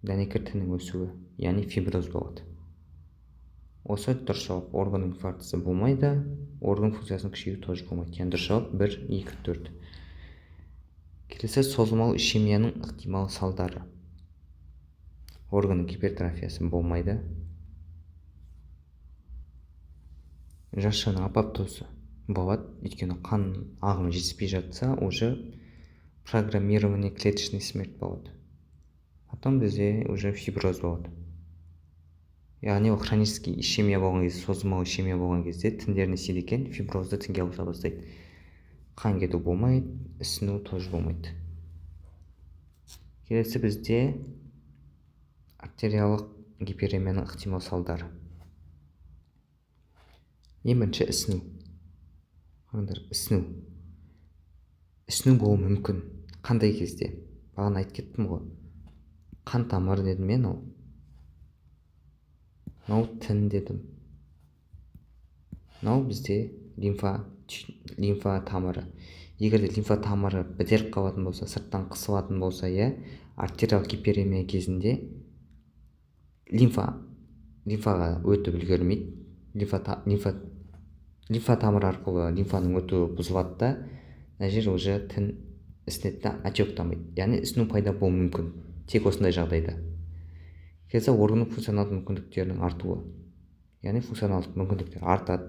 дәнекер тінінің өсуі, яғни фиброз болады. Осы дұрыс жауап. Орган инфарктісі болмайды, орган функциясының күшеюі тоже болмайды. Яғни дұрыс жауап 1, 2, 4. Келесі созылмалы ишемияның ықтимал салдары. Органның гипертрофиясы болмайды. Жасушаның апоптозы болады, өйткені қан ағымы жетіспей жатса, уже программирование клеточной смерть болады. Потом бізде уже фиброз болады. Яғни ол хронический ишемия болған кезде, созылмалы ишемия болған кезде тіндер не істейді екен, фиброзды тінге ауыса бастайды. Қан кету болмайды, ісіну тоже болмайды. Келесі бізде артериялық гиперемияның ықтимал салдары. Ең бірінші ісіну. Ісіну болуы мүмкін. Қандай кезде? Бағана айтып кеттім ғой. Қан тамыры дедім мен ол. Мынау тін дедім. Мынау бізде лимфа тамыры. Егер де лимфа тамыры бітеліп қалатын болса, сырттан қысылатын болса, артериялық гиперемия кезінде лимфаға өтіп үлгермейді. Лимфа тамыры арқылы лимфаның өтуі бұзылады да, мына жер уже тін ісінеді, отек дамиды. Яғни ісіну пайда болуы мүмкін. Тек осындай жағдайда. Келесі органның функционалдық мүмкіндіктерінің артуы. Яғни функционалдық мүмкіндіктер артады.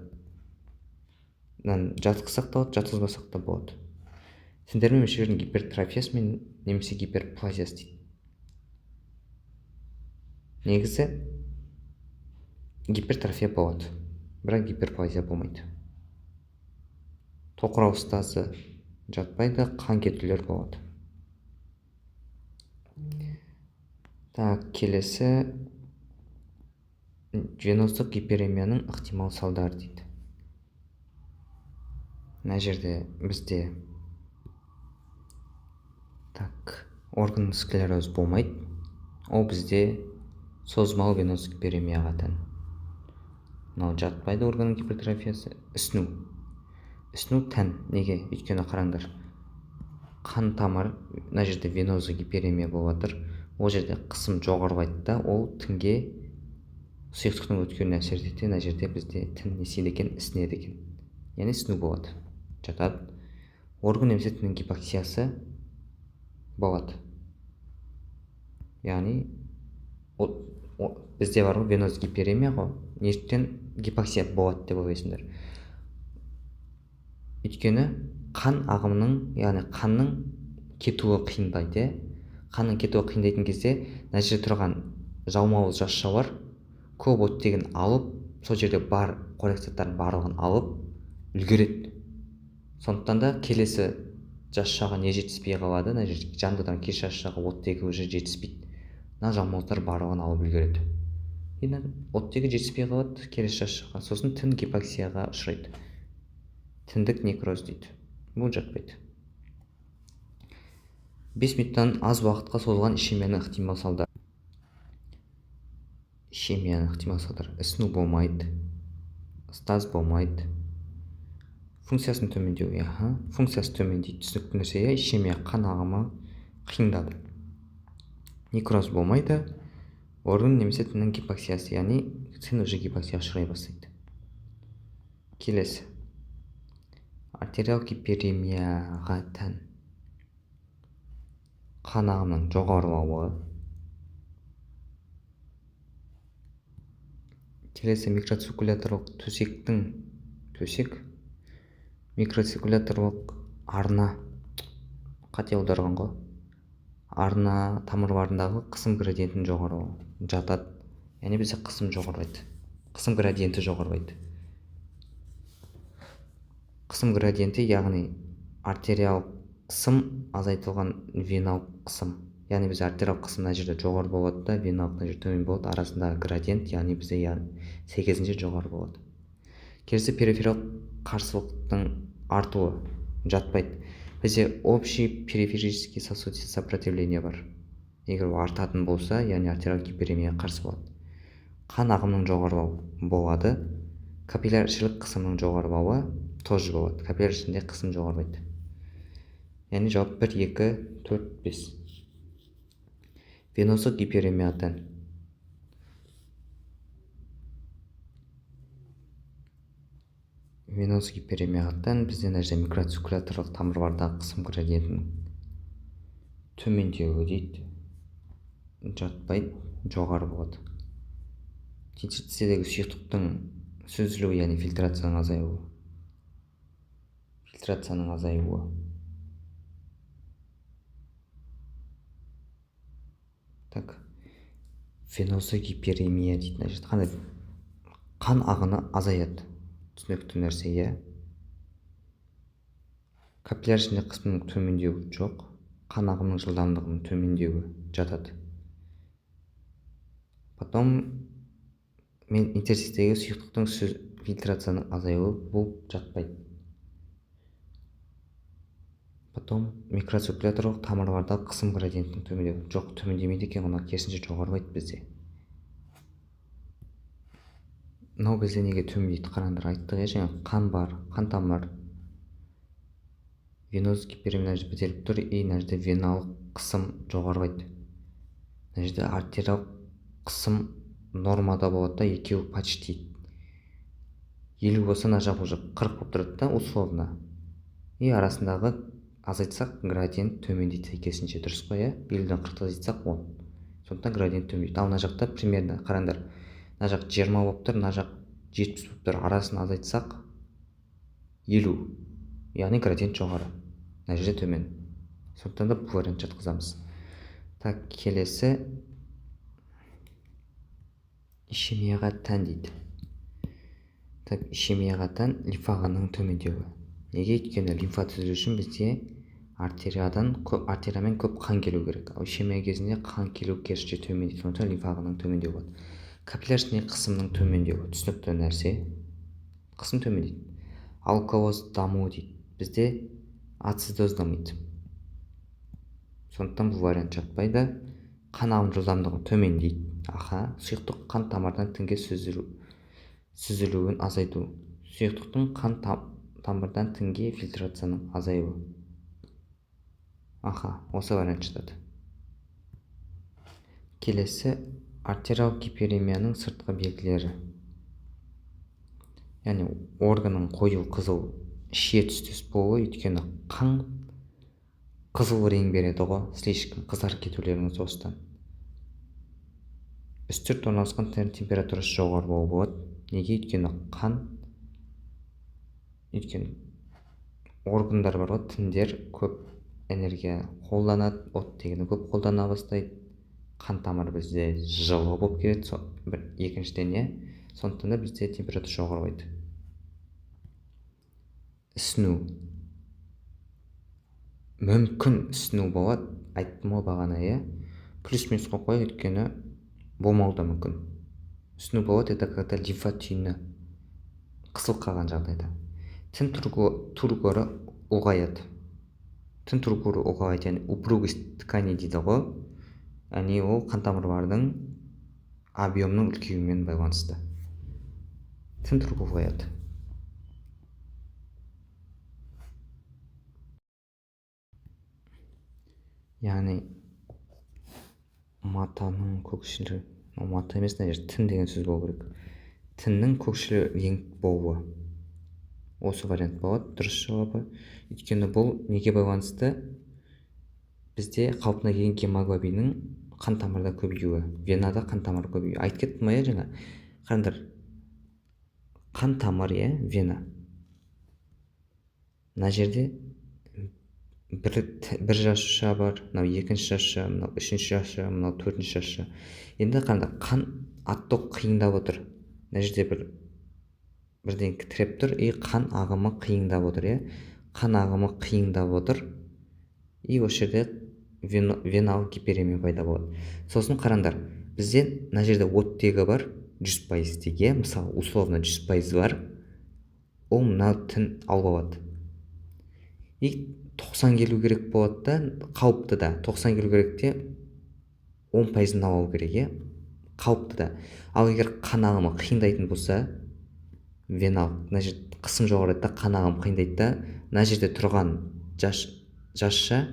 Жатқызсақ та болады, жатқызбасақ та болады. Тіндер мен мүшелердің гипертрофиясы мен немесе гиперплазиясы дейді. Негізі гипертрофия болады, бірақ гиперплазия болмайды. Тоқырау ұстазы жатпайды, қан кетулер болады. Келесі веноздық гиперемияның ықтимал салдары дейді. Мына жерде бізде органның склерозы болмайды. Ол бізде созылмалы веноздық гиперемияға тән. Мынау жатпайды, органның гипертрофиясы. Ісіну тән. Неге? Өйткені қараңдар. Қан тамыр, мына жерде веноздық гиперемия болып жатыр. Ол жерде қысым жоғарылайды да, ол тінге сұйықтықтың өткеніне әсер етеді. Мына жерде бізде тін не істейді екен, ісінеді екен. Яғни ісіну болады. Жатады. Орган немесе тіннің гипоксиясы болады. Яғни бізде бар ғой веноздық гиперемия ғой, неліктен гипоксия болады деп ойлайсыңдар. Өйткені қан ағымының, яғни қанның кетуі қиындайды. Қанның кетуі қиындайтын кезде мына жерде тұрған жалмауыз жасушалар көп оттегін алып, сол жерде бар қорек заттардың барлығын алып үлгереді. Сондықтан да келесі жасушаға не жетіспей қалады, мына жерде жанды келесі жасушаға оттегі уже жетіспейді. Мына жалмауыздар барлығын алып үлгереді. Оттегі жетіспей қалады келесі жасушаға, сосын тін гипоксияға ұшырайды. Тіндік некроз дейді. Бұл жатпайды. 5 минуттан аз уақытқа созылған ишемияның ықтимал салдары. ишемияның ықтималдықтары ісіну болмайды, стаз болмайды, функциясын төмендеу, функциясы төмендейді. Түсінікті нәрсе, ишемия қан ағымы қиындады. Некроз болмайды, орган немесе тіннің гипоксиясы, яғни тін уже гипоксияға ұшырай бастайды. Келесі, артериялық гиперемияға тән қан ағымының жоғарылауы. Келесі, микроциркуляторлық төсек микроциркуляторлық арна, қате аударған ғой, арна тамырларындағы қысым градиентін жоғарылауы жатады. Яғни бізде қысым жоғарылайды, қысым градиенті жоғарылайды. Қысым градиенті, яғни артериялық қысым азайтылған веналық қысым. Яғни бізде артериялық қысым мына жерде жоғары болады да, веналық мына жерде төмен болады. Арасындағы градиент, яғни бізде сәйкесінше жоғары болады. Келесі, перифериялық қарсылықтың артуы жатпайды. Бізде общий периферический сосудистый сопротивление бар. Егер ол артатын болса, яғни артериялық гиперемияға қарсы болады. Қан ағымының жоғарылауы болады. Капилляршілік қысымның жоғарылауы тоже болады. Капилляршілінде қысым жоғарылайды. Яғни жауап 1, 2, 4, 5. Венозық гиперемияға тән венозық гиперемияға тән бізде мына жерде микроциркуляторлық тамырлардағы қысым градиентінің төмендеуі дейді. Жатпайды, жоғары болады. тістедегі сұйықтықтың сүзілуі, яғни фильтрацияның азаюы. Так, венозы гиперемия дейді. Қандай қан ағыны азаяды. Түсінікті нәрсе, капилляр ішінде қысымның төмендеуі жоқ, қан ағымының жылдамдығының төмендеуі жатады. Потом интерстистегі сұйықтықтың фильтрацияның азаюы, бұл жатпайды. Потом микроциркуляторлық тамырлардағы қысым градиентінің төмендеуі жоқ, төмендемейді екен, оны керісінше жоғарылайды бізде. Мынау бізде неге төмендейді қараңдар, айттық, жаңа қан бар, қан тамыр, венозық гиперемия бітеліп тұр, мына жерде веналық қысым жоғарылайды. Мына жерде артериялық қысым нормада болады да, екеуі почти 50 болса, мына жақ уже 40 болып тұрады да, условно. И арасындағы азайтсақ, градиент төмендейді сәйкесінше, дұрыс қой, 50-ден 40-ға азайтсақ 10. Сондықтан градиент төмендейді. Ал мына жақта примерно қараңдар, мына жақ 20 болып тұр, мына жақ 70 болып тұр. Арасын азайтсақ 50. Яғни градиент жоғары. Мына жерде төмен. Сондықтан да бұл вариант жатқызамыз. Так, келесі ишемияға тән дейді. Так, ишемияға тән лимфа ағынының төмендеуі. Неге? Өйткені лимфа түзілу үшін бізде артериямен көп қан келу керек. Ал ишемия кезінде қан келу керісінше төмендейді. Сондықтан лимфа ағынының төмендеуі болады. Капилляр қысымның төмендеуі, түсінікті нәрсе. Қысым төмендейді. Алкалоз дамуы дейді. Бізде ацидоз дамиды. Сондықтан бұл вариант жатпайды. Қан ағымының жылдамдығы төмендейді. Сұйықтық қан тамырдан тінге сүзілуін азайту. Сұйықтықтың қан тамырдан тінге фильтрацияның азаюы. Осы вариант жатады. Келесі, артериялық гиперемияның сыртқы белгілері. Яғни органның қою қызыл шие түстес болуы, өйткені қан қызыл рең береді ғой, слишком қызарып кетулеріңіз осыдан. Үстірт орналасқан температурасы жоғары болуы болады. Неге? Өйткені органдар бар ғой, тіндер көп энергия қолданады, оттегіні көп қолдана бастайды. Қан тамыр бізде жылы болып келеді, екіншіден, сондықтан да бізде температура жоғарылайды. Ісіну. Мүмкін ісіну болады, айттым ғой бағана, плюс-минус қой, өйткені болмауы да мүмкін. Ісіну болады, это когда лимфа түйіні қысылып қалған жағдайда. Тін тургоры ұлғаяды. Яғни упругость ткани дейді ғой. Яғни ол қан тамырлардың объемның үлкеюімен байланысты. Тін тұрғылаяды. Яғни матаның көкшілі, мата емес, мына жерде тін деген сөз болу керек. Тіннің көкшілі реңк болуы. Осы вариант болады дұрыс жауабы. Өйткені бұл неге байланысты? Бізде қалпына келген гемоглобиннің қан тамырда көбеюі, венада қан тамыры көбеюі. Айтып кеттім ма жаңа? Қараңдар, қан тамыры, вена. Мына жерде бір жасуша бар, мынау екінші жасуша, мынау үшінші жасуша, мынау төртінші жасуша. Енді қараңдар, қан отток қиындап отыр. Мына жерде бірдеңке тіреп тұр, қан ағымы қиындап отыр, қан ағымы қиындап отыр, осы жерде веналық гиперемия пайда болады. Сосын қараңдар, бізде мына жерде оттегі бар 100% деге, мысалы условно 100% бар, ол мынау тін алып алады. 90 келу керек болады да, қауіпті да. 90 келу керек те 10%-ын алу керек, қауіпті да. Ал егер қан ағымы қиындайтын болса, веналық, мына жерде қысым жоғарылайды да, қан ағымы қиындайды да, мына жерде тұрған жасша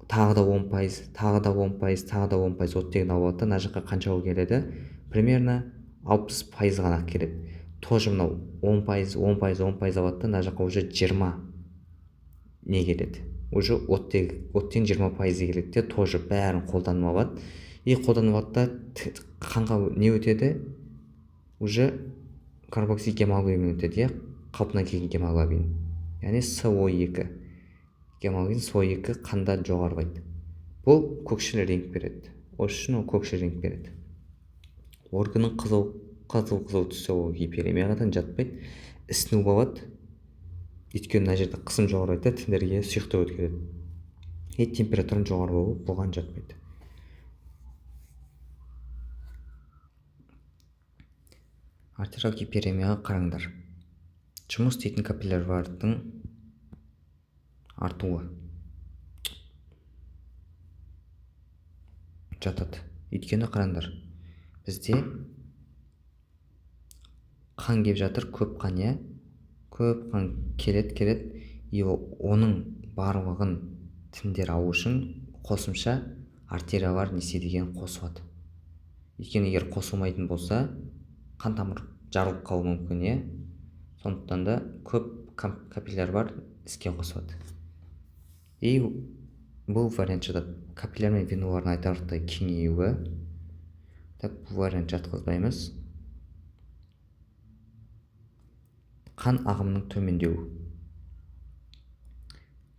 тағы да 10%, тағы да 10%, тағы да 10% оттегін алып алады да, мына жаққа қанша келеді? Примерно 60% ғана келеді. Тоже мынау 10%, 10%, 10% алады да, мына жаққа уже 20 не келеді? Уже оттен 20% келеді де, тоже бәрін қолданып алады. Қолданып алады да, қанға не өтеді? Уже карбоксигемоглобин өтеді, қалпына келген гемоглобин. Яғни СО2. Гемоглобин СО2 қанда жоғарылайды. Бұл көкшіл реңк береді. Осы үшін ол көкшіл реңк береді. Органның қызыл түсі ол гиперемияға жатпайды. Ісіну болады. Өйткені мына жерде қысым жоғарылайды, тіндерге сұйықтық өткізеді. Температураның жоғары болуы бұған жатпайды. Артериалық гиперемияға қараңдар. Жұмыс істейтін капиллярдың артуы жатады. Өйткені қараңдар, бізде қан келіп жатыр, көп қан, көп қан келеді, оның барлығын тіндер алу үшін қосымша артериялар несе деген қосылады. Өйткені егер қосылмайтын болса, қан тамыр жарылып қалуы мүмкін, сондықтан да көп капилляр бар іске қосылады. Бұл вариант жатады. Капилляр мен венулардың айтарлықтай кеңеюі. Бұл вариант жатқызбаймыз. Қан ағымының төмендеуі.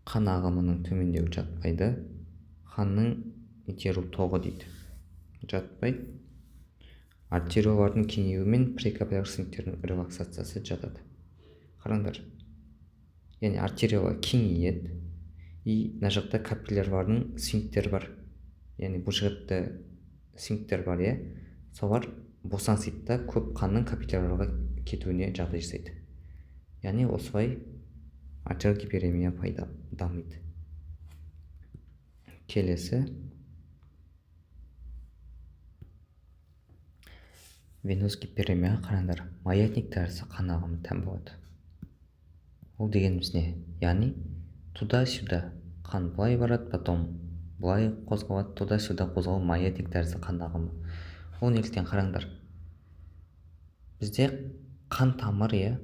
Қан ағымының төмендеуі жатпайды. Қанның итеру тоғы дейді. Жатпайды. Артериялардың кеңеюі мен прекапилляр сфинктердің релаксациясы жатады. Қараңдар. Яғни артериялар кеңейеді. Мына жақта капилларлардың сфинктер бар. Яғни бұл жақта сфинктер бар, солар босаңсиды да, көп қанның капилларларға кетуіне жағдай жасайды. Яғни осылай артериалық гиперемия пайда дамиды. Келесі веноз гиперемияға қараңдар. Маятник тәрізді қан ағымы тән болады. Ол дегеніміз не? Яғни туда-сюда қан былай барады, потом былай қозғалады, туда-сюда қозғалу маятник тәрізді қан ағымы. Ол неліктен? Қараңдар. Бізде қан тамыр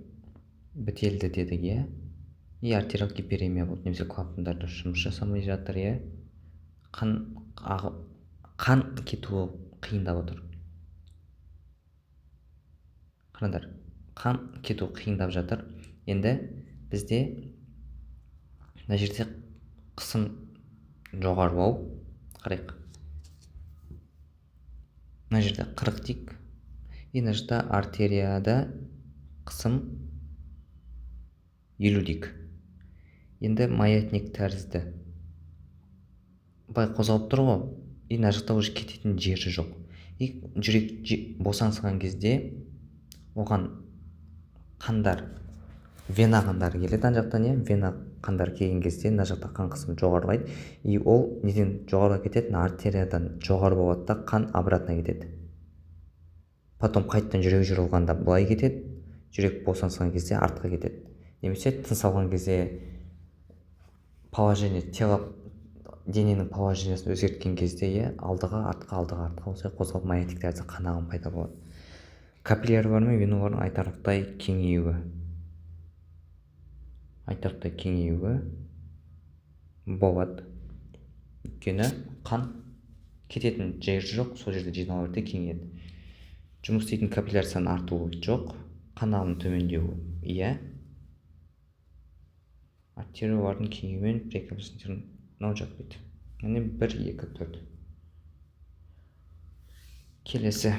бітелді дедік, артериалық гиперемия болды, немесе клапандарда жұмыс жасамай жатыр, қан кетуі қиындап отыр. Қараңдар, қан кету қиындап жатыр. Енді бізде мына жерде қысым жоғарылау, қарайық. Мына жерде 40 дейік. Мына жерде артерияда қысым 50 дейік. Енді маятник тәрізді бай қозғалып тұр ғой, мына жақта уже кететін жері жоқ. Жүрек босаңсыған кезде оған қандар, вена қандары келеді, ана жақтан, вена қандар келген кезде мына жақта қан қысымы жоғарылайды. Ол неден жоғары кетеді? Артериядан жоғары болады да, қан обратно кетеді. потом қайтадан жүрек жырылғанда былай кетеді, жүрек босанған кезде артқа кетеді. Немесе тыныс алған кезде положение тела, дененің положениясын өзгерткен кезде алдыға артқа осылай қозғалып маятник тәрізді қан ағымы пайда болады. Капиллялар мен веналардың айтарлықтай кеңеюі болады. Өйткені қан кететін жер жоқ, сол жерде жинала береді, кеңейеді. Жұмыс істейтін капилляр саны артуы жоқ, қан ағымының төмендеуі иә. Артериялардың кеңеюімен прекапсулярный мынау жатпайды. Яғни 1, 2, 4. Келесі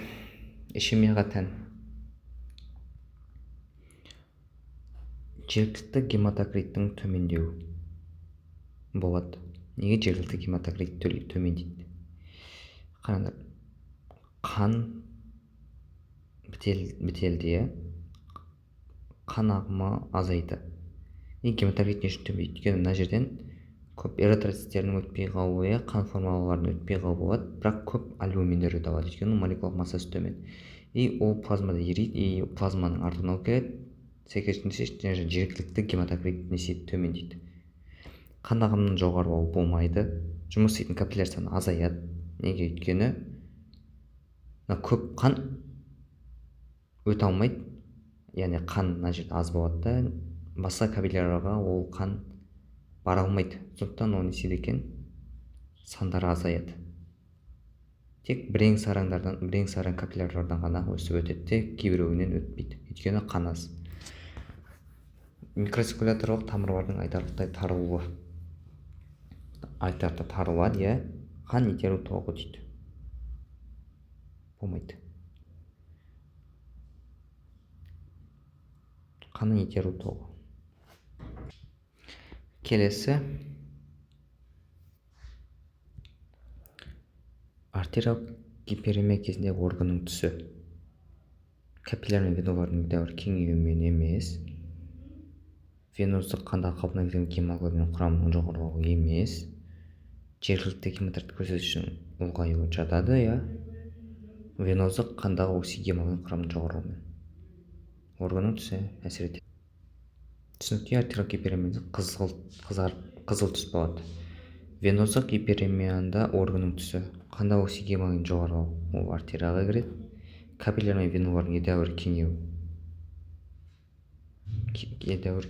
ишемияға тән жергілікті гематокриттің төмендеуі болады. Неге жергілікті гематокрит төмендейді? Қараңдар, қан бітелді, қан ағымы азайды. Гематокрит не үшін төмендейді? Өйткені мына жерден көп эритроциттердің өтпей қалуы, қан формулаларының өтпей қалуы болады, бірақ көп альбуминдер өте алады, өйткені молекулалық массасы төмен. Ол плазмада ериді, плазманың артығына келеді, сәйкесінше жергілікті гематокрит төмендейді. Қан ағымының жоғары болмайды, жұмыс істейтін капилляр саны азаяды. Неге? Өйткені көп қан өте алмайды, яғни қан мына жерде аз болады да, басқа капиллярға ол қан бара алмайды. Сондықтан ол неседі екен? Сандары азаяды. Тек бірең-сараң капиллярлардан ғана өсіп өтеді де, кейбіреуінен өтпейді. Өйткені қан аз. Микроциркуляторлық тамырлардың айтарлықтай тарылады, қан итеру тоғы дейді. Болмайды. Қанның итеру тоғы. Келесі артериялық гиперемия кезінде органның түсі. Капилляр мен веналардың едәуір кеңеюімен емес, венозды қанда қалпына келтірген гемоглобин құрамының жоғарылауы емес, жергілікті гематокрит көрсеткішінің ұлғаюы жатады, венозды қандағы оксигемоглобин құрамының жоғарылауымен органның түсі әсер етеді. Түсінікті, артериялық гиперемияда қызыл түс болады. Венозық гиперемияда органның түсі, қанда оксигемоглобин жоғарылау, ол артерияға кіреді. Капилляр мен веналардың едәуір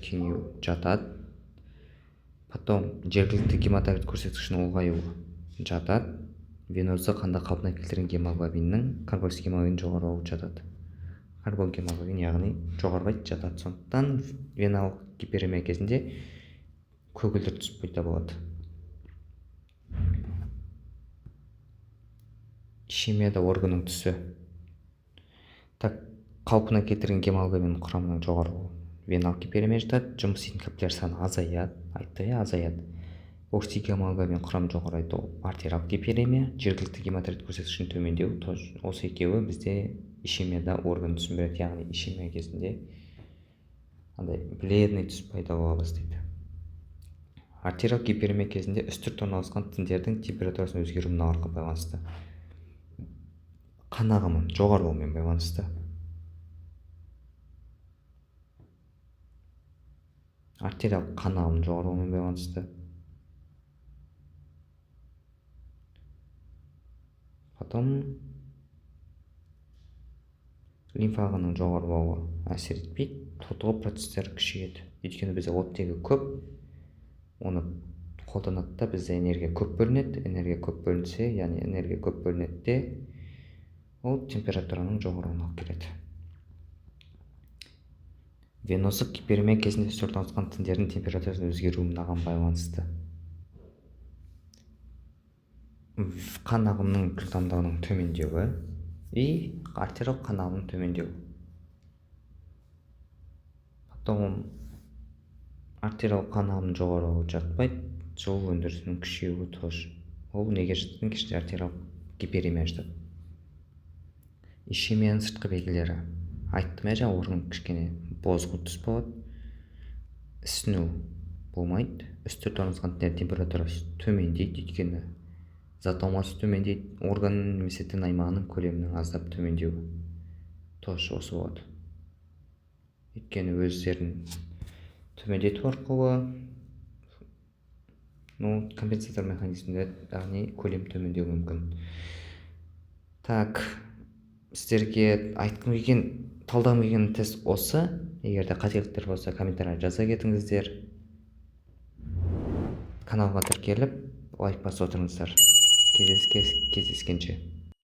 кеңею жатады. Потом жергілікті гематокрит көрсеткішінің ұлғаюы жатады. Венозды қанда қалпына келтірген гемоглобиннің карбоксигемоглобин жоғарылауы жатады. Карбогемоглобин яғни жоғарылайды, жатады. Сондықтан веналық гиперемия кезінде көгілдір түс пайда болады. Ишемияда органның түсі. Қалпына келтірген гемоглобин құрамының жоғарылауы веналық гиперемия жатады. Жұмыс істейтін капилляр саны азаяды. Оксигемоглобин құрамы жоғарайды, ол артериялық гиперемия. Жергілікті гематокрит көрсеткішінің төмендеуі, осы екеуі бізде ишемияда орган түсін береді, яғни ишемия кезінде бледный түс пайда бола бастайды. Артериялық гиперемия кезінде үстірт орналасқан тіндердің температурасының өзгеруі мыналарға байланысты. Қан ағымының жоғарылауымен байланысты. Артериялық қан ағымының жоғарылауымен байланысты. Потом лимфа ағынының жоғарылауы әсер етпейді, тотығу процестері күшейеді. Өйткені бізде оттегі көп, оны қолданады да, бізде энергия көп бөлінеді. Энергия көп бөлінсе, яғни энергия көп бөлінеді де, ол температураның жоғарылауына алып келеді. Венозық гиперемия кезінде үстірт орналасқан тіндердің температурасының өзгеруі мынаған байланысты. Қан ағымының жылдамдығының төмендеуі и артериялық қан ағымының төмендеуі. Потом артериялық қан ағымының жоғарылауы жатпайды, жылу өндірісінің күшеюі тоже. Ол неге жататын? Кешінде артериялық гиперемия жатады. Ишемияның сыртқы белгілері. Айттым я, орган кішкене бозғыл түс болады, ісіну болмайды, үстірт орналасқан тіндер температурасы төмендейді, өйткені зат алмасы төмендейді, орган немесе тін аймағының көлемінің аздап төмендеуі. тоже осы болады. Өйткені өздерін төмендету арқылы компенсатор механизмінде яғни көлем төмендеуі мүмкін. Так, сіздерге айтқым келген, талдағым келген тест осы. Егер де қателіктер болса, комментарийға жаза кетіңіздер. Каналға тіркеліп, лайк басып отырыңыздар. Кездескенше.